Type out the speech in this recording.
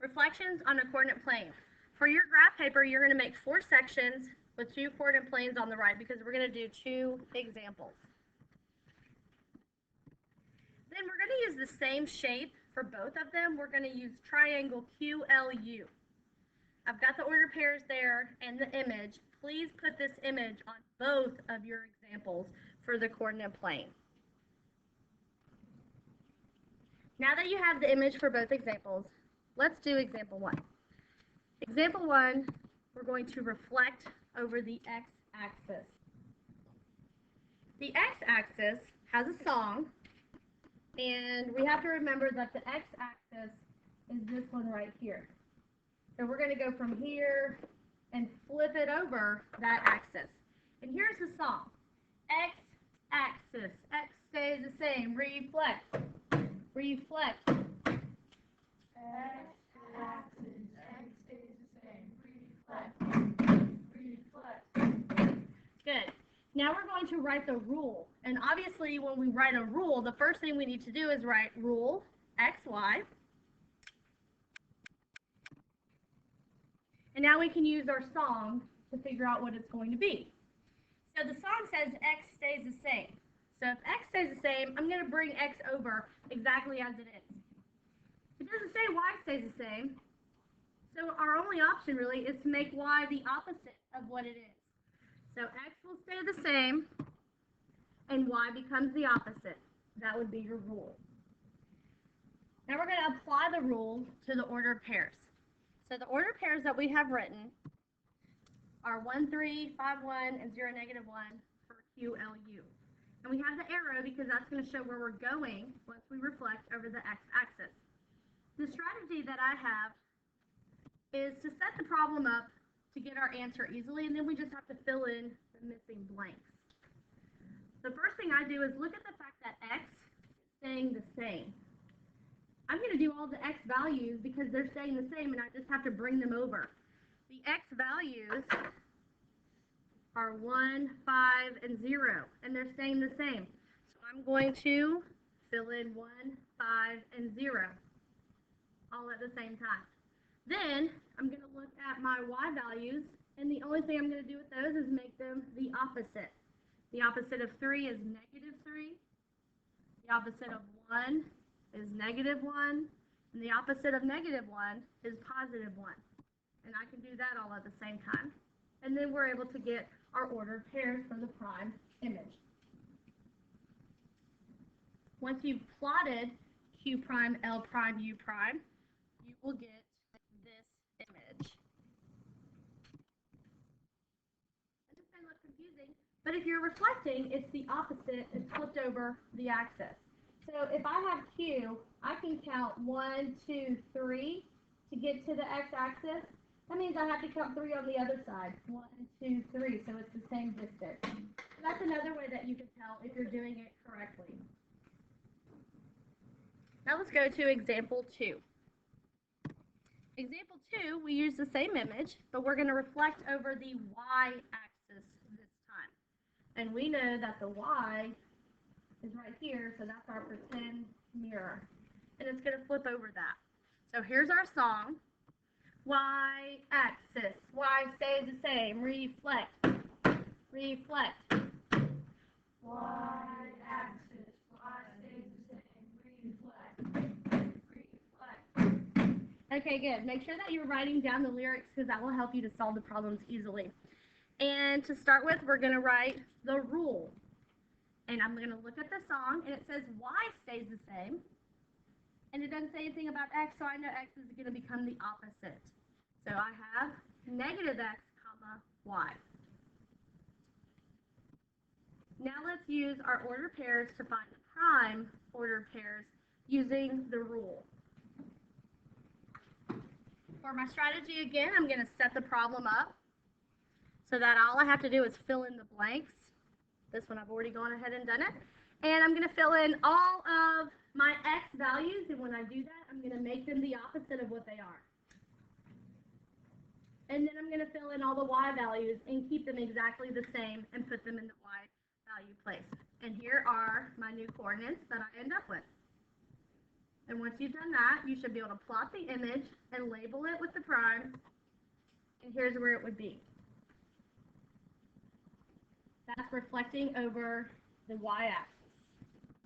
Reflections on a coordinate plane. For your graph paper, you're going to make 4 sections with 2 coordinate planes on the right because we're going to do 2 examples. Then we're going to use the same shape for both of them. We're going to use triangle QLU. I've got the order pairs there and the image. Please put this image on both of your examples for the coordinate plane. Now that you have the image for both examples, let's do example 1. Example 1, we're going to reflect over the x-axis. The x-axis has a song, and we have to remember that the x-axis is this one right here. So we're going to go from here and flip it over that axis. And here's the song. X-axis. X stays the same. Reflect. Reflect. X-axis. X stays the same. Reflect. Reflect. Good. Now we're going to write the rule. And obviously when we write a rule, the first thing we need to do is write rule XY. And now we can use our song to figure out what it's going to be. So the song says X stays the same. So if X stays the same, I'm going to bring X over exactly as it is. It doesn't say Y stays the same. So our only option really is to make Y the opposite of what it is. So X will stay the same and Y becomes the opposite. That would be your rule. Now we're going to apply the rule to the order of pairs. So the order pairs that we have written are 1, 3, 5, 1, and 0, -1 for QLU. And we have the arrow because that's going to show where we're going once we reflect over the x-axis. The strategy that I have is to set the problem up to get our answer easily, and then we just have to fill in the missing blanks. The first thing I do is look at the fact that x is staying the same. I'm going to do all the x values because they're staying the same, and I just have to bring them over. The x values are 1, 5, and 0, and they're staying the same. So I'm going to fill in 1, 5, and 0 all at the same time. Then I'm going to look at my y values, and the only thing I'm going to do with those is make them the opposite. The opposite of 3 is -3. The opposite of 1 is -1, and the opposite of -1 is +1. And I can do that all at the same time. And then we're able to get our ordered pairs for the prime image. Once you've plotted Q prime, L prime, U prime, you will get this image. And this may look confusing, but if you're reflecting, it's the opposite. It's flipped over the axis. So if I have Q, I can count 1, 2, 3 to get to the x-axis. That means I have to count 3 on the other side. 1, 2, 3, so it's the same distance. So that's another way that you can tell if you're doing it correctly. Now let's go to example 2. Example 2, we use the same image, but we're going to reflect over the y-axis this time. And we know that the y is right here, so that's our pretend mirror. And it's going to flip over that. So here's our song. Y-axis. Y stays the same. Reflect. Reflect. Y-axis. Y stays the same. Reflect. Reflect. Okay, good. Make sure that you're writing down the lyrics because that will help you to solve the problems easily. And to start with, we're going to write the rule. And I'm going to look at the song, and it says Y stays the same. And it doesn't say anything about X, so I know X is going to become the opposite. So I have -X, comma, Y. Now let's use our order pairs to find the prime order pairs using the rule. For my strategy again, I'm going to set the problem up so that all I have to do is fill in the blanks. This one I've already gone ahead and done it. And I'm going to fill in all of my x values, and when I do that, I'm going to make them the opposite of what they are. And then I'm going to fill in all the y values and keep them exactly the same and put them in the y value place. And here are my new coordinates that I end up with. And once you've done that, you should be able to plot the image and label it with the prime. And here's where it would be. That's reflecting over the y-axis.